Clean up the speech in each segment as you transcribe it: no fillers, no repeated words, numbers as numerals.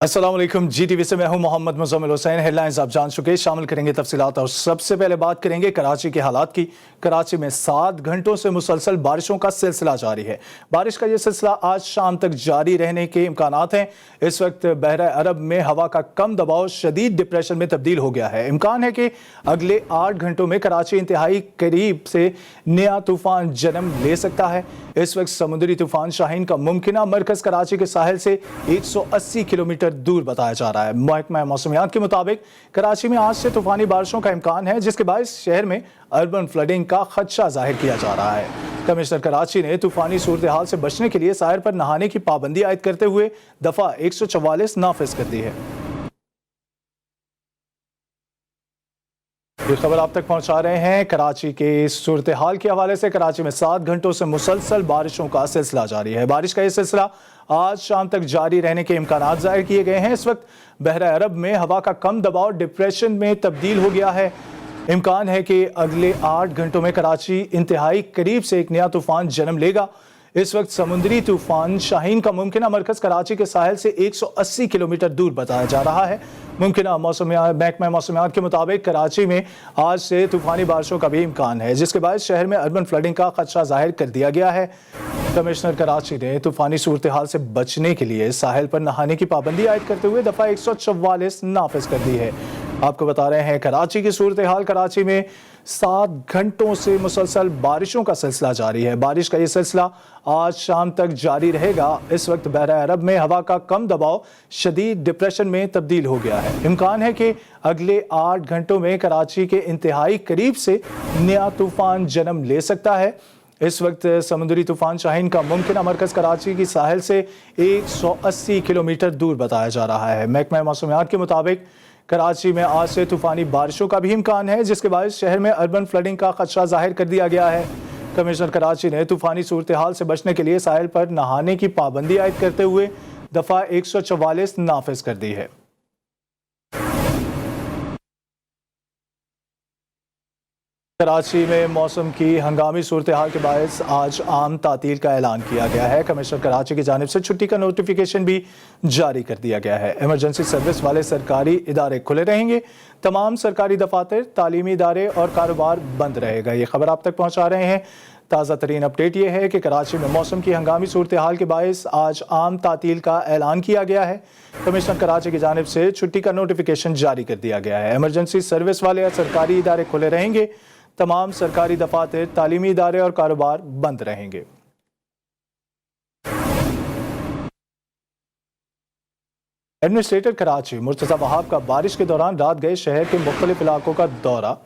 अस्सलाम वालेकुम। GTV से मैं हूं मोहम्मद मुज़म्मिल हुसैन। हेडलाइंस आप जान चुके, शामिल करेंगे तफसीलात और सबसे पहले बात करेंगे कराची के हालात की। कराची में 7 घंटों से मुसलसल बारिशों का सिलसिला जारी है। बारिश का ये सिलसिला आज शाम तक जारी रहने के इम्कानात हैं। इस वक्त बहरा अरब में हवा का कम दबाव शदीद डिप्रेशन में तब्दील हो गया है। इम्कान है कि अगले 8 घंटों में कराची इंतहाई करीब से नया तूफान जन्म ले सकता है। इस वक्त समुद्री तूफान शाहीन का मुमकिना मरकज कराची के साहिल से 180 किलोमीटर दूर बताया जा रहा है। महकमा मौसमियात के मुताबिक कराची में आज से तूफानी बारिशों का इम्कान है, जिसके बायस शहर में अर्बन फ्लडिंग का खदशा जाहिर किया जा रहा है। कमिश्नर कराची ने तूफानी सूरत हाल से बचने के लिए साहिल पर नहाने की पाबंदी आयद करते हुए दफा 144 नाफिज कर दी है। ये खबर आप तक पहुंचा रहे हैं कराची के सूरत हाल के हवाले से। कराची में 7 घंटों से मुसलसल बारिशों का सिलसिला जारी है। बारिश का ये सिलसिला आज शाम तक जारी रहने के इम्कानात जाहिर किए गए हैं। इस वक्त बहरा अरब में हवा का कम दबाव डिप्रेशन में तब्दील हो गया है। इम्कान है कि अगले 8 घंटों में कराची इंतहाई करीब से एक नया तूफान जन्म लेगा। इस वक्त समुद्री तूफान शाहीन का मुमकिना मरकज कराची के साहिल से 180 किलोमीटर दूर बताया जा रहा है। मुमकिना महकमा मौसमियात के मुताबिक कराची में आज से तूफानी बारिशों का भी इम्कान है, जिसके बाद शहर में अर्बन फ्लडिंग का खदशा जाहिर कर दिया गया है। कमिश्नर कराची ने तूफानी सूरत हाल से बचने के लिए साहिल पर नहाने की पाबंदी आयद करते हुए दफा 144 नाफिज कर दी है। आपको बता रहे हैं कराची की सूरत हाल। कराची में 7 घंटों से मुसलसल बारिशों का सिलसिला जारी है। बारिश का ये सिलसिला आज शाम तक जारी रहेगा। इस वक्त बहरा अरब में हवा का कम दबाव शदीद डिप्रेशन में तब्दील हो गया है। इम्कान है कि अगले 8 घंटों में कराची के इंतहाई करीब से नया तूफान जन्म ले सकता है। इस वक्त समुद्री तूफान शाहीन का मुमकिना मरकज कराची की साहिल से 180 किलोमीटर दूर बताया जा रहा है। महकमा मौसमियात के मुताबिक कराची में आज से तूफानी बारिशों का भी इम्कान है, जिसके बाद शहर में अर्बन फ्लडिंग का खदशा जाहिर कर दिया गया है। कमिश्नर कराची ने तूफानी सूरत हाल से बचने के लिए साहिल पर नहाने की पाबंदी आयद करते हुए दफा 144 नाफिज कर दी है। कराची में मौसम की हंगामी सूरत हाल के बायस आज आम तातील का ऐलान किया गया है। कमिश्नर कराची की जानिब से छुट्टी का नोटिफिकेशन भी जारी कर दिया गया है। इमरजेंसी सर्विस वाले सरकारी इदारे खुले रहेंगे। तमाम सरकारी दफातर, तालीमी इदारे और कारोबार बंद रहेगा। ये खबर आप तक पहुंचा रहे हैं। ताज़ा तरीन अपडेट ये है कि कराची में मौसम की हंगामी सूरत हाल के बायस आज आम तातील का ऐलान किया गया है। कमिश्नर कराची की जानिब से छुट्टी का नोटिफिकेशन जारी कर दिया गया है। इमरजेंसी सर्विस वाले सरकारी इदारे खुले रहेंगे। तमाम सरकारी दफातर, तालीमी इदारे और कारोबार बंद रहेंगे। एडमिनिस्ट्रेटर कराची मुर्तज़ा वहाब का बारिश के दौरान रात गए शहर के मुख्तलिफ इलाकों का दौरा।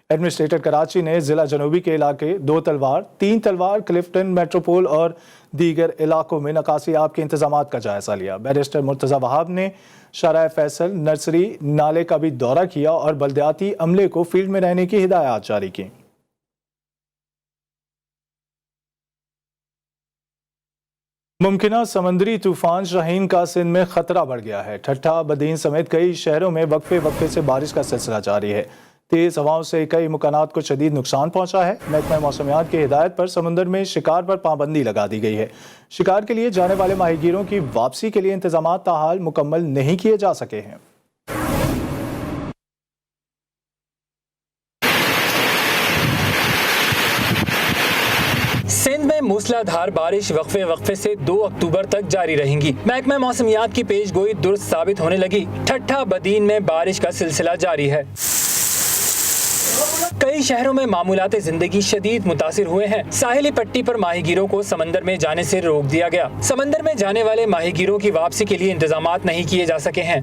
एडमिनिस्ट्रेटर कराची ने जिला जनूबी के इलाके 2 तलवार, 3 तलवार, क्लिफ्टन, मेट्रोपोल और दीगर इलाकों में निकासी आब के इंतजामात का जायजा लिया। बैरिस्टर मुर्तज़ा वहाब ने शाहराह फैसल, नर्सरी, नाले का भी दौरा किया और बल्दियाती अमले को फील्ड में रहने की हिदायत जारी की। मुमकिना समंदरी तूफान शाहीन का सिंध में खतरा बढ़ गया है। ठट्ठा, बदीन समेत कई शहरों में वक्फे वक्फे से बारिश का सिलसिला जारी है। तेज हवाओं से कई मकानात को शदीद नुकसान पहुंचा है। महकमा मौसमियात की हिदायत पर समुंदर में शिकार पर पाबंदी लगा दी गई है। शिकार के लिए जाने वाले माहीगीरों की वापसी के लिए इंतजामात ताहाल मुकम्मल नहीं किए जा सके हैं। सिंध में मूसलाधार बारिश वक्फे वक्फे से 2 अक्टूबर तक जारी रहेंगी। महकमा मौसमियात की पेशगोई दुरुस्त साबित होने लगी। ठट्ठा, बदीन में बारिश का सिलसिला जारी है। कई शहरों में मामूलात जिंदगी शदीद मुतासिर हुए हैं। साहिली पट्टी पर माहीगीरों को समंदर में जाने से रोक दिया गया। समंदर में जाने वाले माहीगीरों की वापसी के लिए इंतजामात नहीं किए जा सके हैं।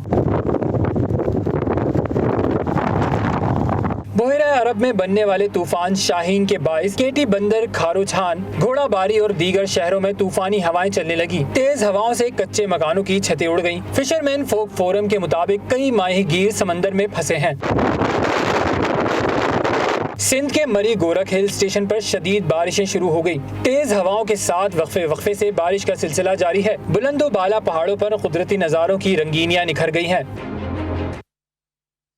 बहरा अरब में बनने वाले तूफान शाहीन के बाइस केटी बंदर, खारोछान, घोड़ाबारी और दीगर शहरों में तूफानी हवाएं चलने लगी। तेज हवाओं से कच्चे मकानों की छतें उड़ गईं। फिशरमैन फोक फोरम के मुताबिक कई माहीगीर समंदर में फंसे हैं। सिंध के मरी गोरख हिल स्टेशन पर शदीद बारिशें शुरू हो गई। तेज हवाओं के साथ वक्फे वक्फे से बारिश का सिलसिला जारी है। बुलंदो बाला पहाड़ों पर कुदरती नज़ारों की रंगीनियां निखर गई हैं।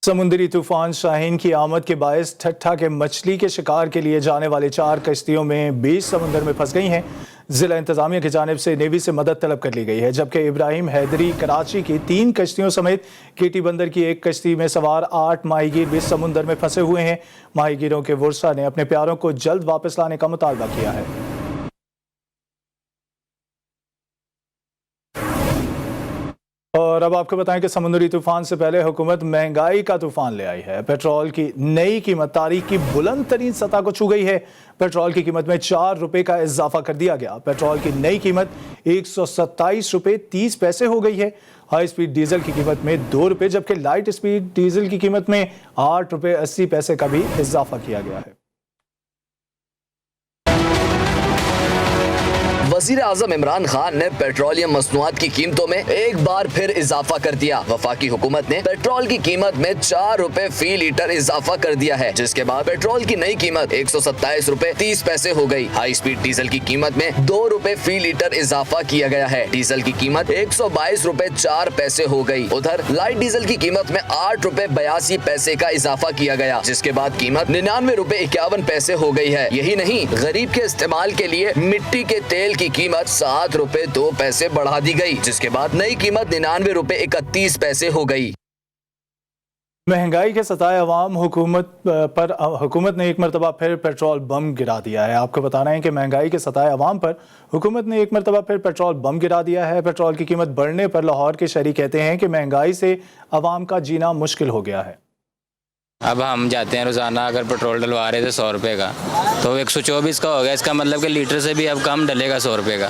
समुद्री तूफान शाहीन की आमद के बायस ठट्ठा के मछली के शिकार के लिए जाने वाली 4 कश्तियों में 20 समुद्र में फंस गई हैं। जिला इंतजामिया की जानिब से नेवी से मदद तलब कर ली गई है, जबकि इब्राहिम हैदरी कराची की 3 कश्तियों समेत केटी बंदर की 1 कश्ती में सवार 8 माहीगीर भी समुद्र में फंसे हुए हैं। माहीगीरों के वर्षा ने अपने प्यारों को जल्द वापस लाने का मुतालबा किया है। और अब आपको बताएं कि समुद्री तूफान से पहले हुकूमत महंगाई का तूफान ले आई है। पेट्रोल की नई कीमत तारीख की बुलंद तरीन सतह को छू गई है। पेट्रोल की कीमत में 4 रुपए का इजाफा कर दिया गया। पेट्रोल की नई कीमत 127 रुपए 30 पैसे हो गई है। हाई स्पीड डीजल की कीमत में 2 रुपए, जबकि लाइट स्पीड डीजल की कीमत में 8 रुपए 80 पैसे का भी इजाफा किया गया है। वज़ीर आज़म इमरान खान ने पेट्रोलियम मसनूआत की कीमतों में एक बार फिर इजाफा कर दिया। वफाकी हुकूमत ने पेट्रोल की कीमत में 4 रुपए फी लीटर इजाफा कर दिया है, जिसके बाद पेट्रोल की नई कीमत 127 रुपए 30 पैसे हो गई। हाई स्पीड डीजल की कीमत में 2 रुपए फी लीटर इजाफा किया गया है। डीजल की कीमत 122 रुपए 4 पैसे हो गई। उधर लाइट डीजल की कीमत में 8 रुपए 82 पैसे का इजाफा किया गया, जिसके बाद कीमत 99 रुपए 51 पैसे हो गई है। यही नहीं, गरीब के इस्तेमाल के लिए मिट्टी के तेल की कीमत 7 रुपए 2 पैसे बढ़ा दी गई, जिसके बाद नई कीमत 99 रुपए 31 पैसे हो गई। महंगाई के सताए अवाम हुकूमत ने एक मरतबा फिर पेट्रोल बम गिरा दिया है। आपको बताना है कि महंगाई के सताए अवाम पर हुकूमत ने एक मरतबा फिर पेट्रोल बम गिरा दिया है। पेट्रोल की कीमत बढ़ने पर लाहौर के शहरी कहते हैं कि महंगाई से अवाम का जीना मुश्किल हो गया है। अब हम जाते हैं रोज़ाना, अगर पेट्रोल डलवा रहे थे 100 रुपये का, तो 124 का हो गया। इसका मतलब कि लीटर से भी अब कम डलेगा 100 रुपये का।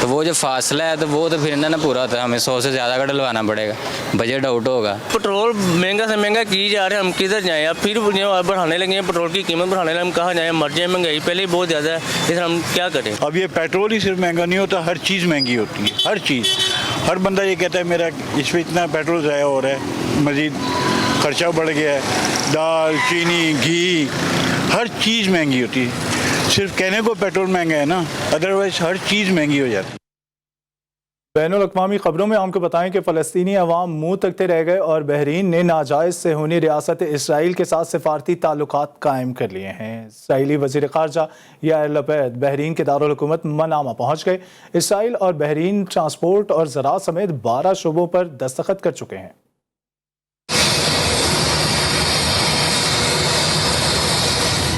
तो वो जो फासला है तो वो तो फिर ना पूरा होता है, हमें 100 से ज़्यादा का डलवाना पड़ेगा, बजट आउट होगा। पेट्रोल महंगा से महंगा की जा रहे हैं, हम किधर जाएँ? अब फिर बढ़ाने लगे हैं, पेट्रोल की कीमत बढ़ाने लगे, हम कहाँ जाएँ? मर जाए, महंगाई पहले ही बहुत ज़्यादा है, इधर हम क्या करें? अब ये पेट्रोल ही सिर्फ महंगा नहीं होता, हर चीज़ महंगी होती है, हर चीज़। हर बंदा ये कहता है मेरा इस पर इतना पेट्रोल ज़ाया हो रहा है, मज़ीद खर्चा बढ़ गया है। दाल, चीनी, घी, हर चीज़ महंगी होती है। सिर्फ कहने को पेट्रोल महंगा है ना, अदरवाइज हर चीज़ महंगी हो जाती है। बैनुल अक़वामी खबरों में आपको बताएं कि फ़लस्तीनी अवाम मुंह तकते रह गए और बहरीन ने नाजायज़ सेहूनी रियासत इसराइल के साथ सिफारती ताल्लुकात कायम कर लिए हैं। इसराइली वज़ीर ख़ारजा याइर लपीद बहरीन के दारुल हुकूमत मनामा पहुँच गए। इसराइल और बहरीन ट्रांसपोर्ट और ज़राअत समेत 12 शोबों पर दस्तखत कर चुके हैं।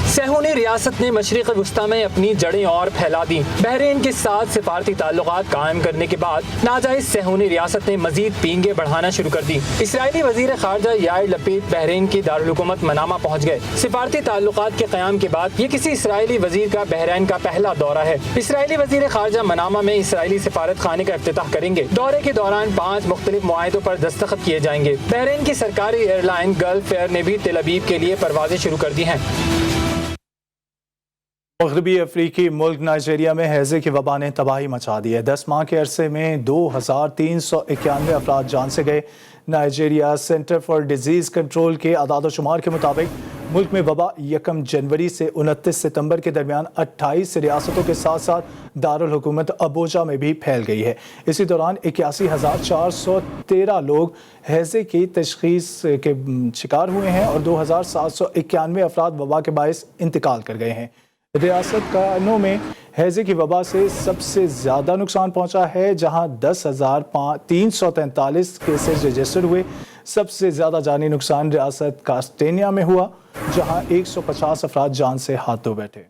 सेहूनी रियासत ने मशरिक़ वुस्ता में अपनी जड़ें और फैला दी। बहरीन के साथ सिफारती ताल्लुकात कायम करने के बाद नाजायज़ सेहूनी रियासत ने मजीद पींगे बढ़ाना शुरू कर दी। इसराइली वज़ीर ख़ारजा याइर लपीद बहरीन की दारुल हुकूमत मनामा पहुँच गए। सिफारती ताल्लुकात के क़याम के बाद ये किसी इसराइली वज़ीर का बहरीन का पहला दौरा है। इसराइली वज़ीर ख़ारजा मनामा में इसराइली सिफारत खाने का इफ्तिताह करेंगे। दौरे के दौरान 5 मुख्तलिफ मुआहिदों पर दस्तखत किए जाएंगे। बहरीन की सरकारी एयरलाइन गल्फ एयर ने भी तेल अवीव के लिए परवाजें शुरू कर दी हैं। मग़रबी अफ्रीकी मुल्क नाइजीरिया में हैज़े की वबा ने तबाही मचा दी है। 10 माह के अरसे में 2391 अफराद जान से गए। Nigeria centre for disease control के आदाद-ओ-शुमार के मुताबिक मुल्क में वबा 1 जनवरी से 29 सितंबर के दरमियान 28 रियासतों के साथ साथ दारुल हुकूमत अबूजा में भी फैल गई है। इसी दौरान 81,413 लोग हैज़े की तशख़ीस के शिकार हुए हैं और 2,791 अफराद वबा के बायस इंतकाल कर गए हैं। रियासत कानों में हैज़े की वबा से सबसे ज़्यादा नुकसान पहुंचा है, जहां 10,343 केसेस रजिस्टर हुए। सबसे ज़्यादा जानी नुकसान रियासत कास्टेनिया में हुआ, जहां 150 अफराद जान से हाथ धो बैठे।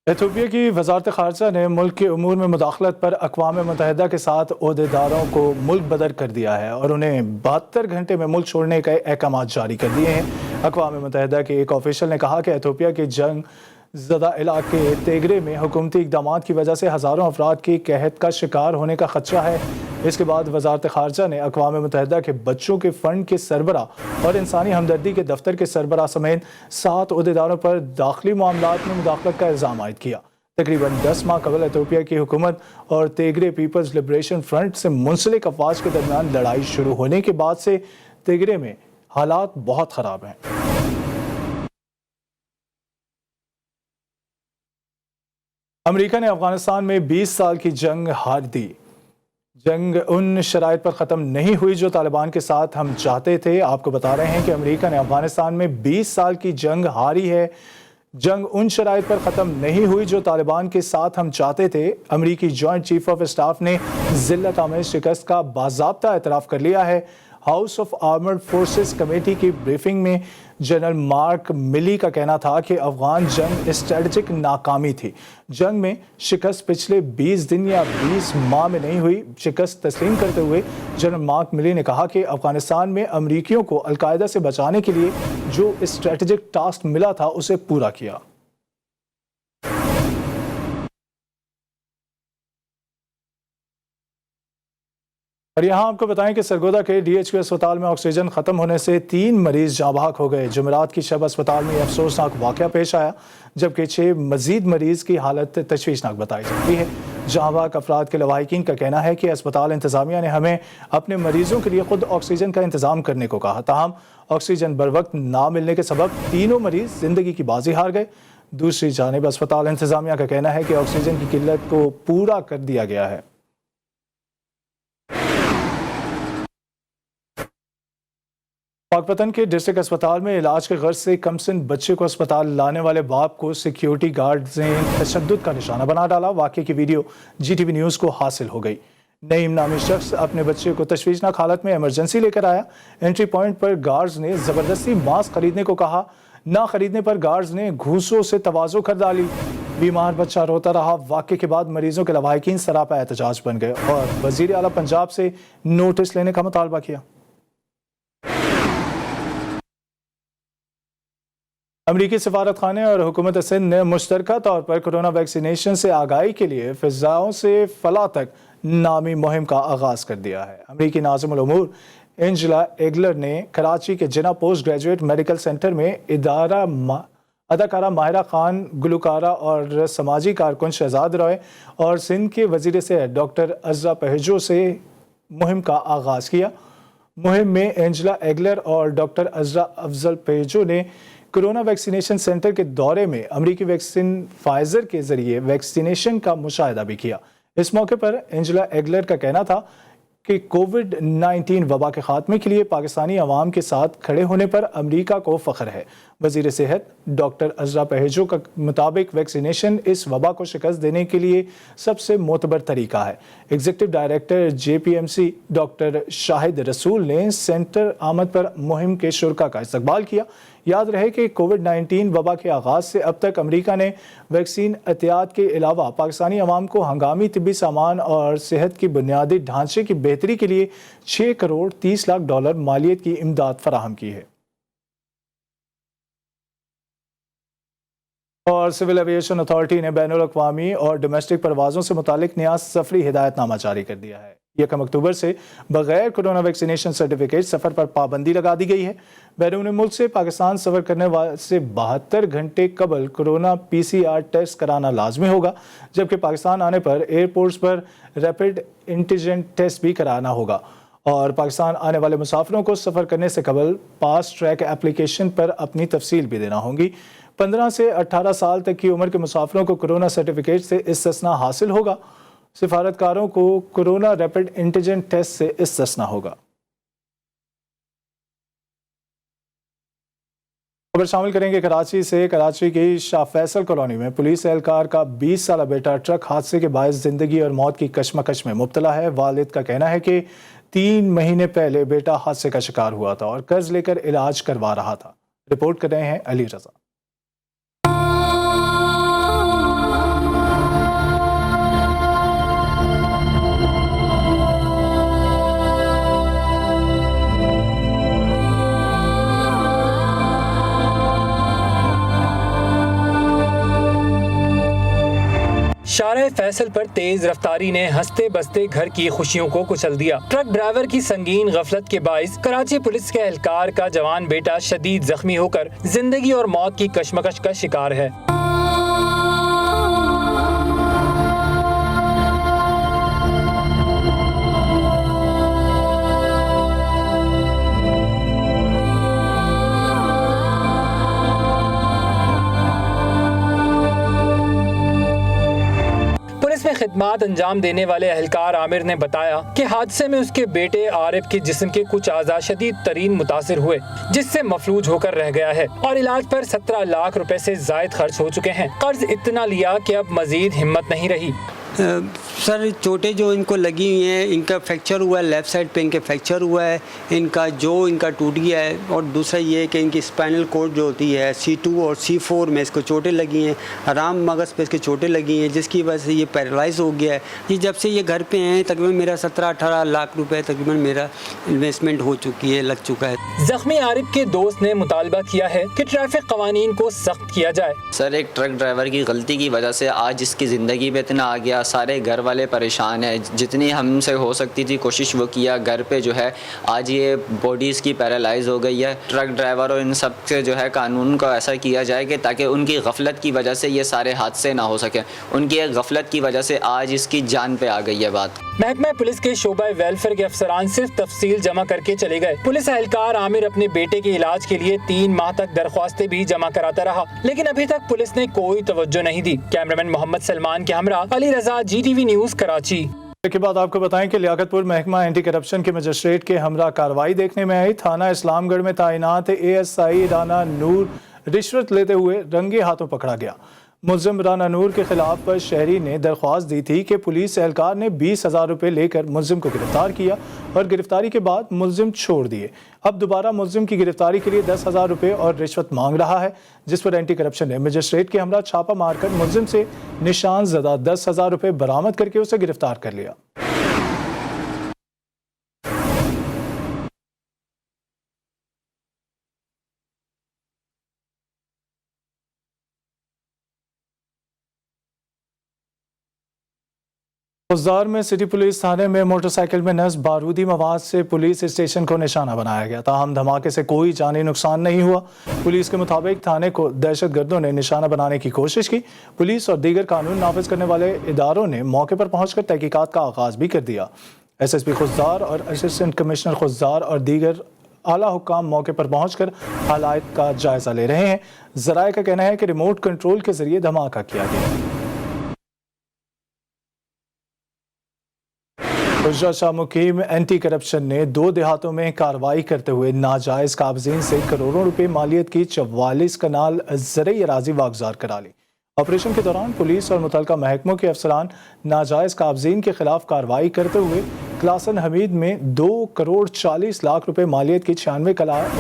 एथियोपिया की वज़ारत ख़ारजा ने मुल्क के उमूर में मुदाखलत पर अक़वाम मुत्तहिदा के साथ ओहदेदारों को मुल्क बदर कर दिया है और उन्हें 72 घंटे में मुल्क छोड़ने के अहकाम जारी कर दिए हैं। अक़वाम मुत्तहिदा के एक ऑफिशियल ने कहा कि एथियोपिया के जंग ज़दा इलाके तेगरे में हुकूमती इक़दाम की वजह से हज़ारों अफराद की कहत का शिकार होने का ख़दशा है। इसके बाद वज़ारत ख़ारजा ने अक़वाम मुत्तहिदा के बच्चों के फ़ंड के सरबरा और इंसानी हमदर्दी के दफ्तर के सरबरा समेत 7 ओहदेदारों पर दाखिली मामलात में मुदाखलत का इल्ज़ाम आयद किया। तकरीबन 10 माह कबल एथियोपिया की हुकूमत और तेगरे पीपल्स लिबरेशन फ्रंट से मुंसलिक अफवाज के दरमियान लड़ाई शुरू होने के बाद से तेगरे में हालात बहुत ख़राब हैं। अमेरिका ने अफगानिस्तान में 20 साल की जंग हार दी। जंग उन शराइत पर ख़त्म नहीं हुई जो तालिबान के साथ हम चाहते थे। आपको बता रहे हैं कि अमेरिका ने अफगानिस्तान में 20 साल की जंग हारी है। जंग उन शराइत पर ख़त्म नहीं हुई जो तालिबान के साथ हम चाहते थे। अमेरिकी जॉइंट चीफ ऑफ स्टाफ ने ज़िल्लत आमेज़ शिकस्त का बाज़ाब्ता एतराफ़ कर लिया है। House of armoured forces committee की ब्रीफिंग में जनरल मार्क मिली का कहना था कि अफगान जंग स्ट्रेटजिक नाकामी थी। जंग में शिकस्त पिछले 20 दिन या 20 माह में नहीं हुई। शिकस्त तस्लीम करते हुए जनरल मार्क मिली ने कहा कि अफगानिस्तान में अमरीकियों को अलकायदा से बचाने के लिए जो स्ट्रेटजिक टास्क मिला था उसे पूरा किया। और यहाँ आपको बताएं कि सरगोदा के DHQ अस्पताल में ऑक्सीजन ख़त्म होने से 3 मरीज जाँ बहक हो गए। जुमेरात की शब अस्पताल में अफसोसनाक वाक़या पेश आया, जबकि 6 मजीद मरीज की हालत तशवीशनाक बताई जाती है। जाँ बहक अफराद के लवाहिकीन का कहना है कि अस्पताल इंतज़ामिया ने हमें अपने मरीजों के लिए खुद ऑक्सीजन का इंतज़ाम करने को कहा, ताहम ऑक्सीजन बर वक्त ना मिलने के सबब तीनों मरीज ज़िंदगी की बाजी हार गए। दूसरी जानिब अस्पताल इंतज़ामिया का कहना है कि ऑक्सीजन की किल्लत को पूरा कर दिया गया है। पाकपतन के डिस्ट्रिक्ट अस्पताल में इलाज के गर्ज से कमसिन बच्चे को अस्पताल लाने वाले बाप को सिक्योरिटी गार्ड्स ने तशद्दुद का निशाना बना डाला। वाक़े की वीडियो GTV न्यूज़ को हासिल हो गई। नईम नामी शख्स अपने बच्चे को तशवीशनाक हालत में इमरजेंसी लेकर आया। एंट्री पॉइंट पर गार्ड्स ने ज़बरदस्ती मास्क खरीदने को कहा, ना खरीदने पर गार्ड्स ने घूसों से तवाज़ो कर डाली। बीमार बच्चा रोता रहा। वाक़े के बाद मरीजों के लवाहिकीन सरापा एहतजाज बन गए और वज़ीर आला पंजाब से नोटिस लेने का मुतालबा किया। अमरीकी सफारत खाने और हुकूमत सिंध ने मुश्तरका तौर पर कोरोना वैक्सीनेशन से आगाही के लिए फ़िज़ाओं से फलाह तक नामी मुहिम का आगाज़ कर दिया है। अमरीकी नाज़िमुल उमूर एंजेला एगलर ने कराची के जिना पोस्ट ग्रेजुएट मेडिकल सेंटर में अदाकारा माहिरा खान, गुलकारा और समाजी कारकुन शहजाद रॉय और सिंध के वज़ीर सेहत डॉक्टर अज़रा पहेजो से मुहिम का आगाज़ किया। मुहिम में एंजेला एगलर और डॉक्टर अज़रा अफजल पहेजो ने कोरोना वैक्सीनेशन सेंटर के दौरे में अमरीकी वैक्सीन फाइजर के जरिए वैक्सीनेशन का मुशाहिदा भी किया। इस मौके पर एंजेला एगलर का कहना था कि कोविड-19 वबा के खात्मे के लिए पाकिस्तानी अवाम के साथ खड़े होने पर अमरीका को फ़ख्र है। वज़ीर सेहत डॉक्टर अज़रा पहेजो का मुताबिक वैक्सीनेशन इस वबा को शिकस्त देने के लिए सबसे मोतबर तरीका है। Executive director JPMC doctor Shahid रसूल ने सेंटर आमद पर मुहिम के शुरका का इस्तकबाल किया। याद रहे कि कोविड-19 वबा के आगाज़ से अब तक अमरीका ने वैक्सीन एहतियात के अलावा पाकिस्तानी अवाम को हंगामी तिब्बी सामान और सेहत की बुनियादी ढांचे की बेहतरी के लिए $6 करोड़ 30 लाख मालियत की इमदाद फराहम की है। और सिविल एविएशन अथॉरिटी ने बैनुल अक़वामी और डोमेस्टिक परवाज़ों से मुतालिक नया सफरी हिदायतनामा जारी कर दिया है। 1 अक्टूबर से बगैर कोरोना वैक्सीनेशन सर्टिफिकेट सफ़र पर पाबंदी लगा दी गई है। बैरून मुल्क से पाकिस्तान सफ़र करने वाले से 72 घंटे कबल कोरोना PCR टेस्ट कराना लाजमी होगा, जबकि पाकिस्तान आने पर एयरपोर्ट्स पर रैपिड एंटीजन टेस्ट भी कराना होगा। और पाकिस्तान आने वाले मुसाफिरों को सफ़र करने से कबल फास्ट ट्रैक एप्लीकेशन पर अपनी तफसील भी देना होगी। 15 से 18 साल तक की उम्र के मुसाफिरों को कोरोना सर्टिफिकेट से इस्तिस्ना हासिल होगा। सिफारतकारों को कोरोना रैपिड एंटीजन टेस्ट से इस्तिस्ना होगा। खबर शामिल करेंगे कराची से। कराची की शाह फैसल कॉलोनी में पुलिस एहलकार का 20 साला बेटा ट्रक हादसे के बायस जिंदगी और मौत की कशमकश में मुब्तला है। वालिद का कहना है कि 3 महीने पहले बेटा हादसे का शिकार हुआ था और कर्ज लेकर इलाज करवा रहा था। रिपोर्ट कर रहे हैं अली रजा। शाह फैसल पर तेज रफ्तारी ने हंसते बसते घर की खुशियों को कुचल दिया। ट्रक ड्राइवर की संगीन गफलत के बाइस कराची पुलिस के एहलकार का जवान बेटा शदीद जख्मी होकर जिंदगी और मौत की कशमकश का शिकार है। खिदमात अंजाम देने वाले एहलकार आमिर ने बताया कि हादसे में उसके बेटे आरिफ के जिस्म के कुछ आज़ा शदीद तरीन मुतासिर हुए, जिससे मफलूज होकर रह गया है और इलाज पर 17 लाख रुपए से जायद खर्च हो चुके हैं। कर्ज इतना लिया कि अब मजीद हिम्मत नहीं रही। सर चोटें जो इनको लगी हुई हैं, इनका फ्रैक्चर हुआ है, लेफ़्ट साइड पे इनके फ्रैक्चर हुआ है, इनका टूट गया है, और दूसरा ये है कि इनकी स्पाइनल कॉर्ड जो होती है C2 और C4 में इसको चोटें लगी हैं, आराम मगज़ पे इसके चोटें लगी हैं, जिसकी वजह से ये पैरालाइज हो गया है। ये जब से ये घर पे हैं तकरीबन मेरा 17-18 लाख रुपए तकरीबन मेरा इन्वेस्टमेंट हो चुकी है, लग चुका है। जख्मी आरिफ के दोस्त ने मुतालबा किया है कि ट्रैफिक कवानीन को सख्त किया जाए। सर एक ट्रक ड्राइवर की गलती की वजह से आज इसकी ज़िंदगी पे इतना आ गया, सारे घर वाले परेशान हैं। जितनी हमसे हो सकती थी कोशिश वो किया, घर पे जो है आज ये बॉडी इसकी पैरालाइज हो गई है। ट्रक ड्राइवर और इन सब से जो है कानून को ऐसा किया जाए कि ताकि उनकी गफलत की वजह से ये सारे हादसे ना हो सके। उनकी एक गफलत की वजह से आज इसकी जान पे आ गई है बात। महकमा पुलिस के शोबा वेलफेयर के अफसरान सिर्फ तफसील जमा करके चले गए। पुलिस एहलकार आमिर अपने बेटे के इलाज के लिए 3 माह तक दरख्वास्तें भी जमा कराता रहा, लेकिन अभी तक पुलिस ने कोई तवज्जो नहीं दी। कैमरामैन मोहम्मद सलमान के हमरा अली रजा, GTV न्यूज़, कराची। के बाद आपको बताएं कि लियाकतपुर महकमा एंटी करप्शन के मजिस्ट्रेट के हमरा कार्रवाई देखने में आई। थाना इस्लामगढ़ में तैनात ASI राना नूर रिश्वत लेते हुए रंगे हाथों पकड़ा गया। मुलजिम राना नूर के खिलाफ पर शहरी ने दरख्वास्त दी थी कि पुलिस एहलकार ने 20,000 रुपये लेकर मुलजिम को गिरफ्तार किया और गिरफ्तारी के बाद मुलजिम छोड़ दिए। अब दोबारा मुलजिम की गिरफ्तारी के लिए 10,000 रुपये और रिश्वत मांग रहा है, जिस पर एंटी करप्शन ने मजिस्ट्रेट के हमरा छापा मारकर मुलजिम से निशान ज़दा 10,000 रुपये बरामद करके उसे गिरफ्तार कर लिया। खुजदार में सिटी पुलिस थाने में मोटरसाइकिल में नस्ब बारूदी मवाद से पुलिस स्टेशन को निशाना बनाया गया। ताहम धमाके से कोई जानी नुकसान नहीं हुआ। पुलिस के मुताबिक थाने को दहशतगर्दों ने निशाना बनाने की कोशिश की। पुलिस और दीगर कानून नाफिज करने वाले इदारों ने मौके पर पहुंचकर तहकीकात का आगाज भी कर दिया। SSP खुजदार और असिस्टेंट कमिश्नर खुजदार और दीगर आला हुक्काम मौके पर पहुंचकर हालात का जायजा ले रहे हैं। ज़राए का कहना है कि रिमोट कंट्रोल के जरिए धमाका किया गया। गुजरात शाह मुकीम एंटी करप्शन ने 2 देहातों में कार्रवाई करते हुए नाजायज़ काबजीन से करोड़ों रुपए मालियत की 44 कनाल ज़रई अराजी वागुज़ार करा ली। ऑपरेशन के दौरान पुलिस और मुतलका महकमों के अफसरान नाजायज़ काबजीन के खिलाफ कार्रवाई करते हुए क्लासन हमीद में 2 करोड़ 40 लाख रुपए मालियत की 96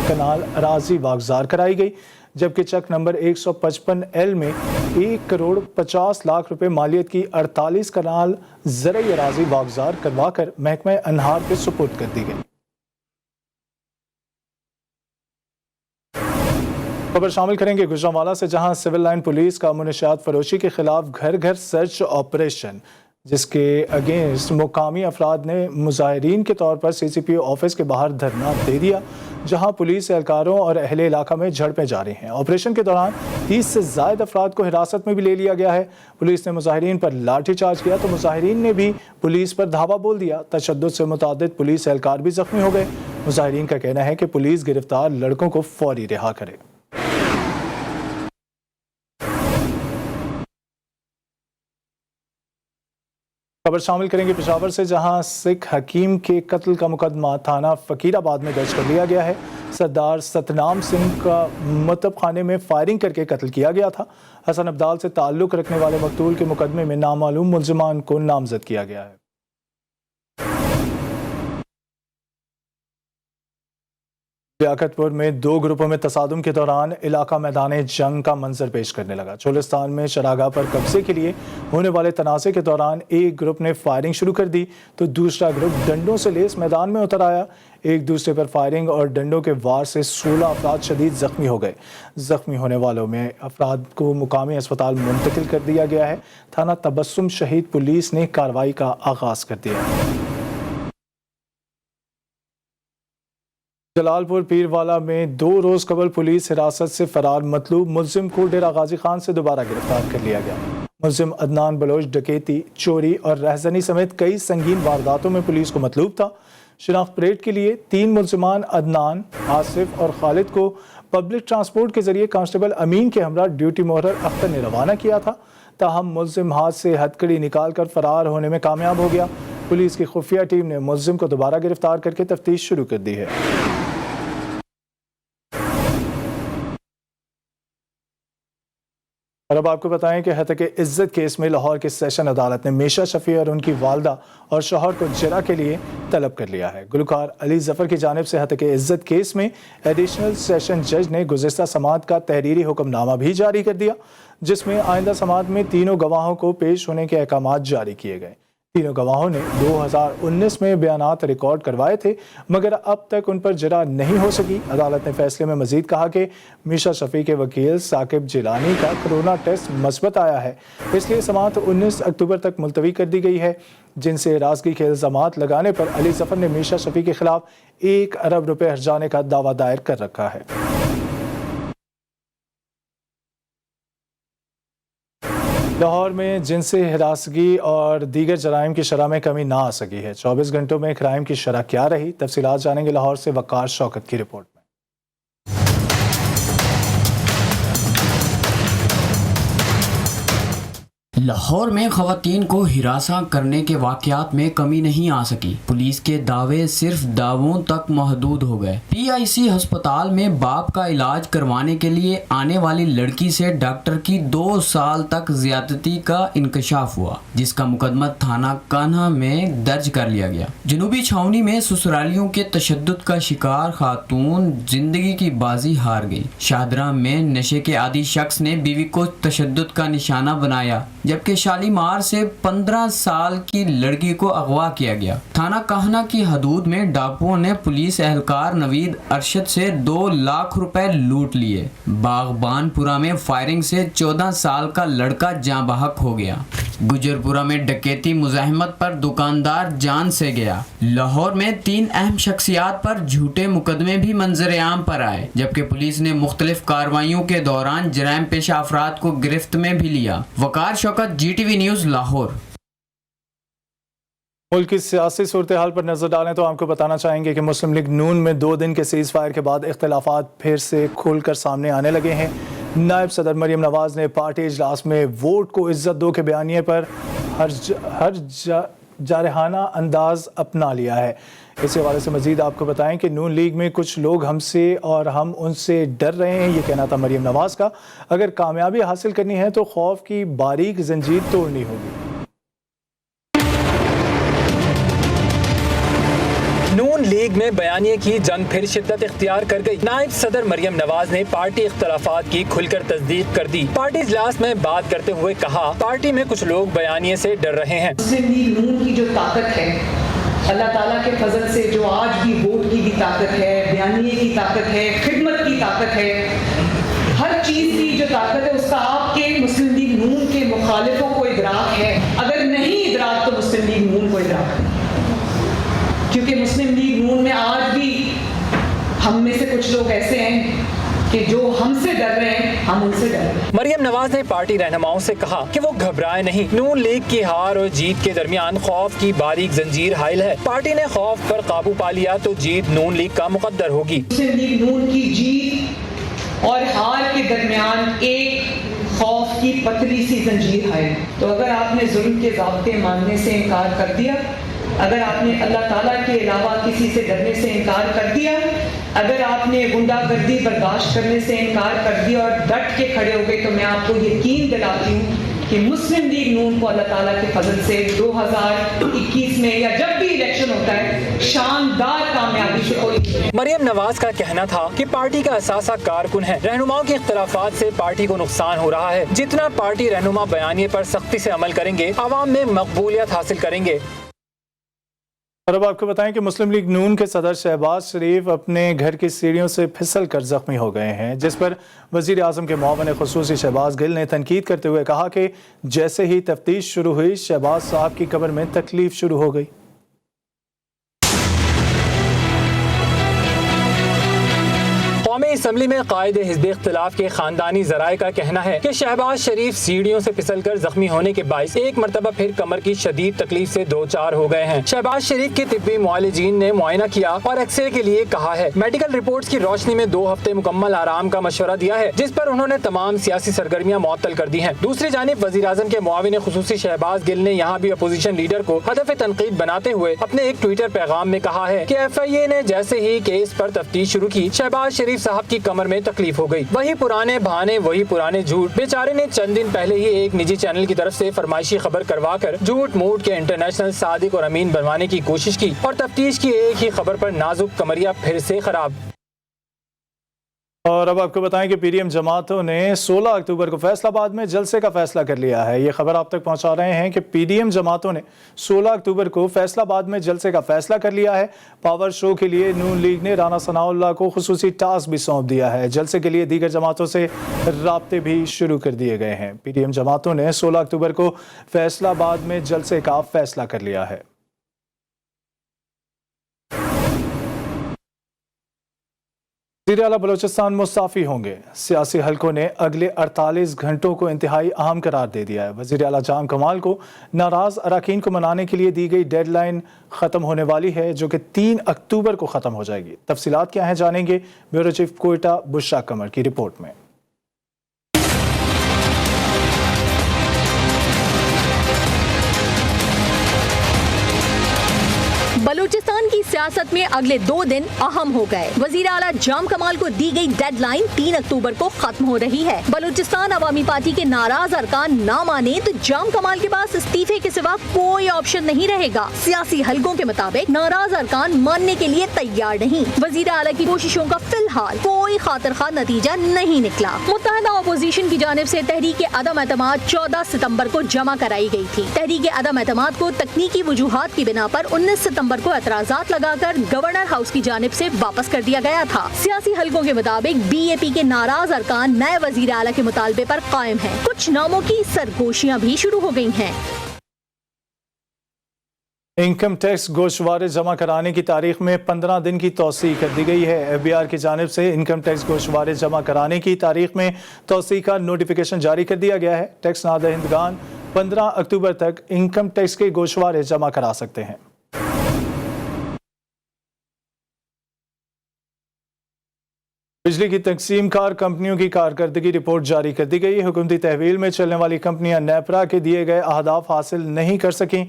कनाल अराजी वागुज़ार कराई गई, जबकि चक नंबर 155L में 1 करोड़ 50 लाख रुपए मालियत की 48 कनाल ज़रई अराजी वागुज़ार करवा कर महकमा अनहार के सुपुर्द कर दी गई। खबर शामिल करेंगे गुजरांवाला से, जहां सिविल लाइन पुलिस का मुनशियात फरोशी के खिलाफ घर घर सर्च ऑपरेशन, जिसके अगेंस्ट मुकामी अफराद ने मुजाहिरीन के तौर पर CCPO ऑफिस के बाहर धरना दे दिया, जहां पुलिस एहलकारों और अहले इलाका में झड़पें जारी हैं। ऑपरेशन के दौरान 30 से ज़ायद अफराद को हिरासत में भी ले लिया गया है। पुलिस ने मुजाहिरीन पर लाठी चार्ज किया तो मुजाहिरीन ने भी पुलिस पर धावा बोल दिया। तशद्दुद से मुतादिद पुलिस एहलकार भी जख्मी हो गए। मुजाहिरीन का कहना है कि पुलिस गिरफ्तार लड़कों को फौरी रिहा करे। खबर शामिल करेंगे पेशावर से, जहां सिख हकीम के कत्ल का मुकदमा थाना फकीराबाद में दर्ज कर लिया गया है। सरदार सतनाम सिंह का मतब खाने में फायरिंग करके कत्ल किया गया था। हसन अब्दाल से ताल्लुक रखने वाले मकतूल के मुकदमे में नामालूम मुलजिमान को नामजद किया गया है। लियाकतपुर में 2 ग्रुपों में तसादुम के दौरान इलाका मैदान जंग का मंजर पेश करने लगा। चोलिस्तान में चरागाह पर कब्जे के लिए होने वाले तनाज़े के दौरान एक ग्रुप ने फायरिंग शुरू कर दी तो दूसरा ग्रुप डंडों से लेस मैदान में उतर आया। एक दूसरे पर फायरिंग और डंडों के वार से 16 अफराद शदीद जख्मी हो गए। जख्मी होने वालों में अफराद को मुकामी अस्पताल मुंतकिल कर दिया गया है। थाना तबस्सुम शहीद पुलिस ने कार्रवाई का आगाज कर दिया। जलालपुर पीरवाला में 2 रोज़ कबल पुलिस हिरासत से फरार मतलूब मुलजिम को डेरा गाजी खान से दोबारा गिरफ्तार कर लिया गया। मुलजिम अदनान बलोच डकैती, चोरी और रहजनी समेत कई संगीन वारदातों में पुलिस को मतलूब था। शिनाख्त परेड के लिए 3 मुलजिमान अदनान, आसिफ और खालिद को पब्लिक ट्रांसपोर्ट के जरिए कांस्टेबल अमीन के हमरा ड्यूटी मोहर्रर अख्तर ने रवाना किया था। ताहम मुल्जिम हाथ से हथकड़ी निकाल कर फरार होने में कामयाब हो गया। पुलिस की खुफिया टीम ने मुल्जिम को दोबारा गिरफ्तार करके तफ्तीश शुरू कर दी है। और अब आपको बताएं कि हत्या इज्जत केस में लाहौर की सेशन अदालत ने मीशा शफी और उनकी वालदा और शौहर को जरा के लिए तलब कर लिया है। गुलकार अली जफर की जानिब से हत्या इज्जत केस में एडिशनल सेशन जज ने गुज़िश्ता समाअत का तहरीरी हुक्मनामा भी जारी कर दिया, जिसमें आइंदा समाअत में तीनों गवाहों को पेश होने के अहकाम जारी किए गए। तीनों गवाहों ने 2019 में बयानात रिकॉर्ड करवाए थे, मगर अब तक उन पर जरा नहीं हो सकी। अदालत ने फैसले में मजीद कहा कि मीशा शफी के वकील साकिब जिलानी का कोरोना टेस्ट मस्बत आया है, इसलिए समाअत 19 अक्टूबर तक मुलतवी कर दी गई है, जिनसे राजगी के इल्ज़ामात लगाने पर अली जफर ने मीशा शफी के खिलाफ 1 अरब रुपए हर्जाने का दावा दायर कर रखा है। लाहौर में जिनसी हिरासगी और दीगर जराइम की शरह में कमी ना आ सकी है। 24 घंटों में क्राइम की शरह क्या रही, तफसीलात जानेंगे लाहौर से वकार शौकत की रिपोर्ट में। लाहौर में खवातीन को हिरासा करने के वाक़यात में कमी नहीं आ सकी। पुलिस के दावे सिर्फ दावों तक महदूद हो गए। PIC अस्पताल में बाप का इलाज करवाने के लिए आने वाली लड़की से डॉक्टर की 2 साल तक ज्यादती का इंकशाफ हुआ, जिसका मुकदमा थाना कान्हा में दर्ज कर लिया गया। जनूबी छावनी में ससुरालियों के तशद्दुद का शिकार खातून जिंदगी की बाजी हार गई। शाहदरा में नशे के आदी शख्स ने बीवी को तशद्दुद का निशाना बनाया, जबकि शालीमार से 15 साल की लड़की को अगवा किया गया। थाना कान्हा की हदूद में डाकुओं ने पुलिस एहलकार नवीद अरशद से 2 लाख रुपए लूट लिए। बागबानपुरा में फायरिंग से 14 साल का लड़का जाँ बहक हो गया। गुजरपुरा में डकैती मुजाहिमत पर दुकानदार जान से गया। लाहौर में 3 अहम शख्सियात पर झूठे मुकदमे भी मंजर आम पर आए, जबकि पुलिस ने मुख्तलिफ कार्रवाइयों के दौरान जराइम पेशा अफराद को गिरफ्त में भी लिया। वकार शौकत, GTV न्यूज़, लाहौर। मुल्क की सियासी सूरत हाल पर नजर डालें तो आपको बताना चाहेंगे कि मुस्लिम लीग नून में 2 दिन के सीज़ फायर के बाद इख्तिलाफात फिर से खुलकर सामने आने लगे हैं। नायब सदर मरियम नवाज ने पार्टी इजलास में वोट को इज्जत दो के बयानिए पर हर जारहाना अंदाज अपना लिया है। इस हवाले से मजीद आपको बताएं कि नून लीग में कुछ लोग हमसे और हम उनसे डर रहे हैं, ये कहना था मरियम नवाज का। अगर कामयाबी हासिल करनी है तो खौफ की बारीक जंजीर तोड़नी होगी। नून लीग में बयानिए की जंग फिर शिद्दत इख्तियार कर गई। नायब सदर मरियम नवाज ने पार्टी इख्तलाफात की खुलकर तस्दीक कर दी। पार्टी इजलास में बात करते हुए कहा, पार्टी में कुछ लोग बयानिए से डर रहे हैं। मुस्लिम लीग नून की जो ताकत है, अल्लाह ताला के फजल से जो आज भी वोट की भी ताकत है, बयानिए की ताकत है, खिदमत की ताकत है, हर चीज की जो ताकत है उसका आपके मुस्लिम लीग नून के मुखालिफों को इदराक है। अगर नहीं इदराक तो मुस्लिम लीग नून को इदराक है, क्योंकि मुस्लिम लीग नून में आज भी हम में से कुछ लोग ऐसे हैं कि जो हमसे डर रहे हैं, हम उनसे डर रहे हैं। मरियम नवाज ने पार्टी रहनुमाओं से कहा कि वो घबराए नहीं। नून लीग की हार और जीत के दरमियान खौफ की बारीक जंजीर हाइल है। पार्टी ने खौफ पर काबू पा लिया तो जीत नून लीग का मुकद्दर होगी। मुस्लिम लीग नून की जीत और हार के दरमियान एक खौफ की पतली सी जंजीर है। तो अगर आपने जुल्म के ज़ाब्ते मानने से इनकार कर दिया, अगर आपने अल्लाह ताला के अलावा किसी से डरने से इनकार कर दिया, अगर आपने गुंडागर्दी बर्दाश्त करने से इनकार कर दिया और डट के खड़े हो गए, तो मैं आपको यकीन दिलाती हूँ कि मुस्लिम लीग नून को अल्लाह ताला के फजल से 2021 में या जब भी इलेक्शन होता है शानदार कामयाबी से कोई। मरियम नवाज का कहना था कि पार्टी का असासा कारकुन है। रहनुमाओं के इख्तलाफात से पार्टी को नुकसान हो रहा है। जितना पार्टी रहनुमा बयानिए पर सख्ती से अमल करेंगे, आवाम में मकबूलियत हासिल करेंगे। और अब आपको बताएं कि मुस्लिम लीग नून के सदर शहबाज शरीफ अपने घर की सीढ़ियों से फिसल कर जख्मी हो गए हैं, जिस पर वज़ीर आज़म के मुआवन ख़ुसूसी शहबाज गिल ने तनकीद करते हुए कहा कि जैसे ही तफ्तीश शुरू हुई, शहबाज साहब की कब्र में तकलीफ शुरू हो गई। قومی اسمبلی میں قائد حزب اختلاف کے خاندانی ذرائع کا کہنا ہے کہ شہباز شریف سیڑھیوں سے پھسل کر زخمی ہونے کے باعث ایک مرتبہ پھر کمر کی شدید تکلیف سے دو چار ہو گئے ہیں۔ شہباز شریف کے طبی معالجین نے معائنہ کیا اور ایکس رے کے لیے کہا ہے۔ میڈیکل رپورٹس کی روشنی میں 2 ہفتے مکمل آرام کا مشورہ دیا ہے، جس پر انہوں نے تمام سیاسی سرگرمیاں معطل کر دی ہیں۔ دوسری جانب وزیر اعظم کے معاون خصوصی شہباز گل نے یہاں بھی اپوزیشن لیڈر کو ہدف تنقید بناتے ہوئے اپنے ایک ٹویٹر پیغام میں کہا ہے کہ ایف آئی اے نے جیسے ہی کیس پر تفتیش شروع کی، شہباز شریف صاحب کی کمر میں تکلیف ہو گئی۔ وہی پرانے بہانے، وہی پرانے جھوٹ۔ بیچارے نے چند دن پہلے ہی ایک نجی چینل کی طرف سے فرمائشی خبر کروا کر جھوٹ موٹ کے انٹرنیشنل صادق اور امین بنوانے کی کوشش کی، اور تفتیش کی ایک ہی خبر پر نازک کمریا پھر سے خراب۔ اور اب آپ کو بتائیں کہ پی ڈی ایم جماعتوں نے 16 اکتوبر کو فیصل آباد میں جلسے کا فیصلہ کر لیا ہے۔ یہ خبر آپ تک پہنچا رہے ہیں کہ پی ڈی ایم جماعتوں نے 16 اکتوبر کو فیصل آباد میں جلسے کا فیصلہ کر لیا ہے۔ پاور شو کے لیے نون لیگ نے رانا ثناء اللہ کو خصوصی ٹاسک بھی سونپ دیا ہے۔ جلسے کے لیے دیگر جماعتوں سے رابطے بھی شروع کر دیے گئے ہیں۔ پی ڈی ایم جماعتوں نے 16 اکتوبر کو فیصل آباد میں جلسے کا فیصلہ کر لیا ہے۔ وزیر اعلیٰ بلوچستان مستعفی ہوں گے۔ سیاسی حلقوں نے اگلے 48 گھنٹوں کو انتہائی اہم قرار دے دیا ہے۔ وزیر اعلیٰ جام کمال کو ناراض اراکین کو منانے کے لیے دی گئی ڈیڈ لائن ختم ہونے والی ہے، جو کہ 3 اکتوبر کو ختم ہو جائے گی۔ تفصیلات کیا ہیں جانیں گے بیورو چیف کوئٹہ بشرا قمر کی رپورٹ میں۔ بلوچستان کی سیاست میں اگلے 2 دن اہم ہو گئے۔ وزیر اعلیٰ جام کمال کو دی گئی ڈیڈ لائن 3 اکتوبر کو ختم ہو رہی ہے۔ بلوچستان عوامی پارٹی کے ناراض ارکان نہ مانے تو جام کمال کے پاس استعفے کے سوا کوئی آپشن نہیں رہے گا۔ سیاسی حلقوں کے مطابق ناراض ارکان ماننے کے لیے تیار نہیں۔ وزیر اعلیٰ کی کوششوں کا فی الحال کوئی خاطر خواہ نتیجہ نہیں نکلا۔ متحدہ اپوزیشن کی جانب سے تحریک عدم اعتماد 14 ستمبر کو جمع کرائی گئی تھی۔ تحریک عدم اعتماد کو تکنیکی وجوہات کی بنا پر 19 ستمبر کو اعتراضات لگا کر گورنر ہاؤس کی جانب سے واپس کر دیا گیا تھا۔ سیاسی حلقوں کے مطابق بی اے پی کے ناراض ارکان نئے وزیر اعلیٰ کے مطالبے پر قائم ہیں۔ کچھ ناموں کی سرگوشیاں بھی شروع ہو گئی ہیں۔ انکم ٹیکس گوشوارے جمع کرانے کی تاریخ میں 15 دن کی توسیع کر دی گئی ہے۔ ایف بی آر کی جانب سے انکم ٹیکس گوشوارے جمع کرانے کی تاریخ میں توسیع کا نوٹیفیکیشن جاری کر دیا گیا ہے۔ ٹیکس نادہندگان 15 اکتوبر تک انکم ٹیکس کے گوشوارے جمع کرا سکتے ہیں۔ بجلی کی تقسیم کار کمپنیوں کی کارکردگی رپورٹ جاری کر دی گئی۔ حکومتی تحویل میں چلنے والی کمپنیاں نیپرا کے دیے گئے اہداف حاصل نہیں کر سکیں۔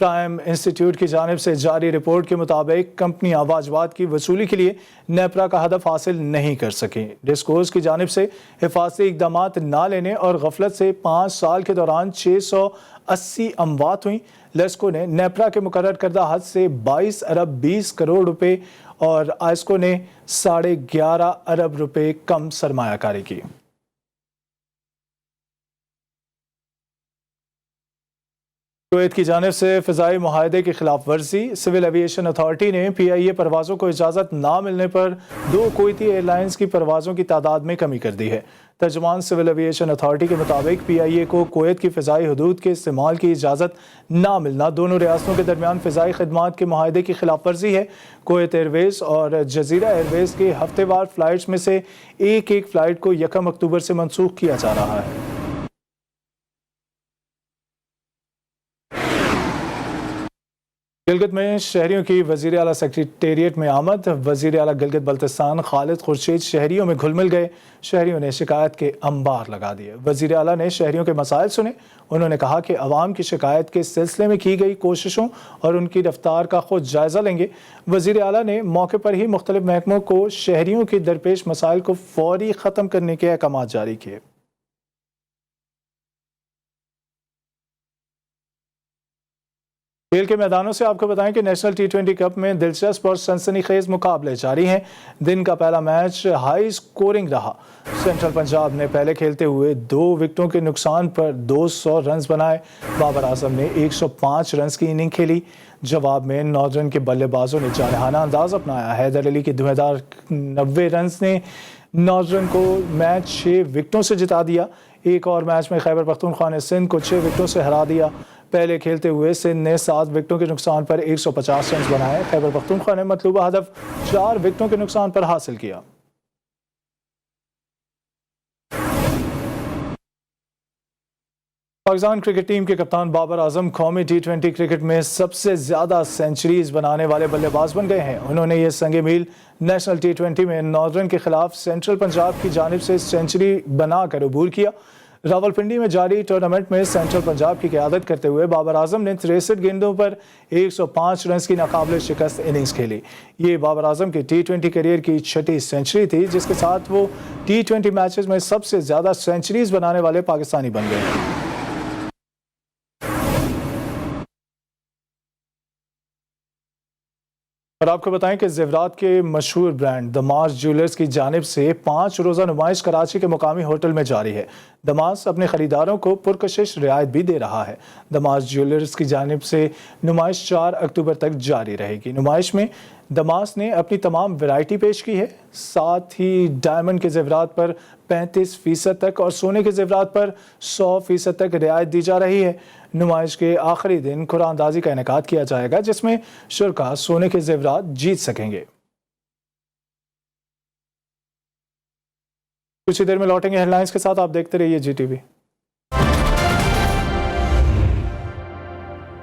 پرائم انسٹیٹیوٹ کی جانب سے جاری رپورٹ کے مطابق کمپنیاں واجبات کی وصولی کے لیے نیپرا کا ہدف حاصل نہیں کر سکیں۔ ڈسکوز کی جانب سے حفاظتی اقدامات نہ لینے اور غفلت سے 5 سال کے دوران 680 اموات ہوئیں۔ لیسکو نے نیپرا کے مقرر کردہ حد سے 22 ارب 20 کروڑ روپے اور آئسکو نے 11.5 ارب روپے کم سرمایہ کاری کی۔ کویت کی جانب سے فضائی معاہدے کی خلاف ورزی۔ سول ایویشن اتھارٹی نے پی آئی اے پروازوں کو اجازت نہ ملنے پر 2 کویتی ایئر لائنز کی پروازوں کی تعداد میں کمی کر دی ہے۔ ترجمان سول ایویشن اتھارٹی کے مطابق پی آئی اے کو کویت کی فضائی حدود کے استعمال کی اجازت نہ ملنا دونوں ریاستوں کے درمیان فضائی خدمات کے معاہدے کی خلاف ورزی ہے۔ کویت ایئر ویز اور جزیرہ ایئر ویز کے ہفتے وار فلائٹس میں سے ایک فلائٹ کو 1 اکتوبر سے منسوخ کیا جا رہا ہے۔ گلگت میں شہریوں کی وزیر اعلیٰ سیکریٹریٹ میں آمد۔ وزیر اعلیٰ گلگت بلتستان خالد خورشید شہریوں میں گھل مل گئے۔ شہریوں نے شکایت کے انبار لگا دیے۔ وزیر اعلیٰ نے شہریوں کے مسائل سنے۔ انہوں نے کہا کہ عوام کی شکایت کے سلسلے میں کی گئی کوششوں اور ان کی رفتار کا خود جائزہ لیں گے۔ وزیر اعلیٰ نے موقع پر ہی مختلف محکموں کو شہریوں کے درپیش مسائل کو فوری ختم کرنے کے احکامات جاری کیے۔ کھیل کے میدانوں سے آپ کو بتائیں کہ نیشنل T20 کپ میں دلچسپ اور سنسنی خیز مقابلے جاری ہیں۔ دن کا پہلا میچ ہائی سکورنگ رہا۔ سینٹرل پنجاب نے پہلے کھیلتے ہوئے 2 وکٹوں کے نقصان پر 200 رنز بنائے۔ بابر اعظم نے 105 رنز کی اننگ کھیلی۔ جواب میں ناردرن کے بلے بازوں نے جارحانہ انداز اپنایا۔ حیدر علی کی دھویں 90 رنز نے ناردرن کو میچ 6 وکٹوں سے جتا دیا۔ ایک اور میچ میں خیبر پختونخوا نے سندھ کو 6 وکٹوں سے ہرا دیا۔ پہلے کھیلتے ہوئے سندھ نے 7 وکٹوں کے نقصان پر 150 رنز بنائے۔ خیبر پختونخوا نے مطلوبہ ہدف 4 وکٹوں کے نقصان پر حاصل کیا۔ पाकिस्तान क्रिकेट टीम के कप्तान बाबर आजम कौमी T20 क्रिकेट में सबसे ज़्यादा सेंचुरीज बनाने वाले बल्लेबाज बन गए हैं। उन्होंने ये संगे मील नेशनल T20 में नॉर्दर्न के खिलाफ सेंट्रल पंजाब की जानिब से सेंचुरी बनाकर अबूर किया। रावलपिंडी में जारी टूर्नामेंट में सेंट्रल पंजाब की क़यादत करते हुए बाबर आजम ने 63 गेंदों पर 105 रन की नाकाबिले शिकस्त इनिंग्स खेली। ये बाबर आजम के T20 करियर की छठी सेंचुरी थी, जिसके साथ वो T20 मैचेस में सबसे ज़्यादा सेंचुरीज बनाने वाले पाकिस्तानी बन गए। और आपको बताएं कि ज़ेवरात के मशहूर ब्रांड दमास ज्वेलर्स की जानिब से 5 रोज़ा नुमाइश कराची के मुकामी होटल में जारी है। दमास अपने ख़रीदारों को पुरकशिश रियायत भी दे रहा है। दमास ज्वेलर्स की जानिब से नुमाइश 4 अक्टूबर तक जारी रहेगी। नुमाइश में दमास ने अपनी तमाम वैरायटी पेश की है। साथ ही डायमंड के ज़ेवरात पर 35% तक और सोने के ज़ेवरात पर 100% तक रियायत दी जा रही है। नुमाइश के आखिरी दिन कुरानदाजी का इनेकाद किया जाएगा, जिसमें शुरका सोने के ज़ेवरात जीत सकेंगे। कुछ ही देर में लौटेंगे हेडलाइंस के साथ। आप देखते रहिए GTV।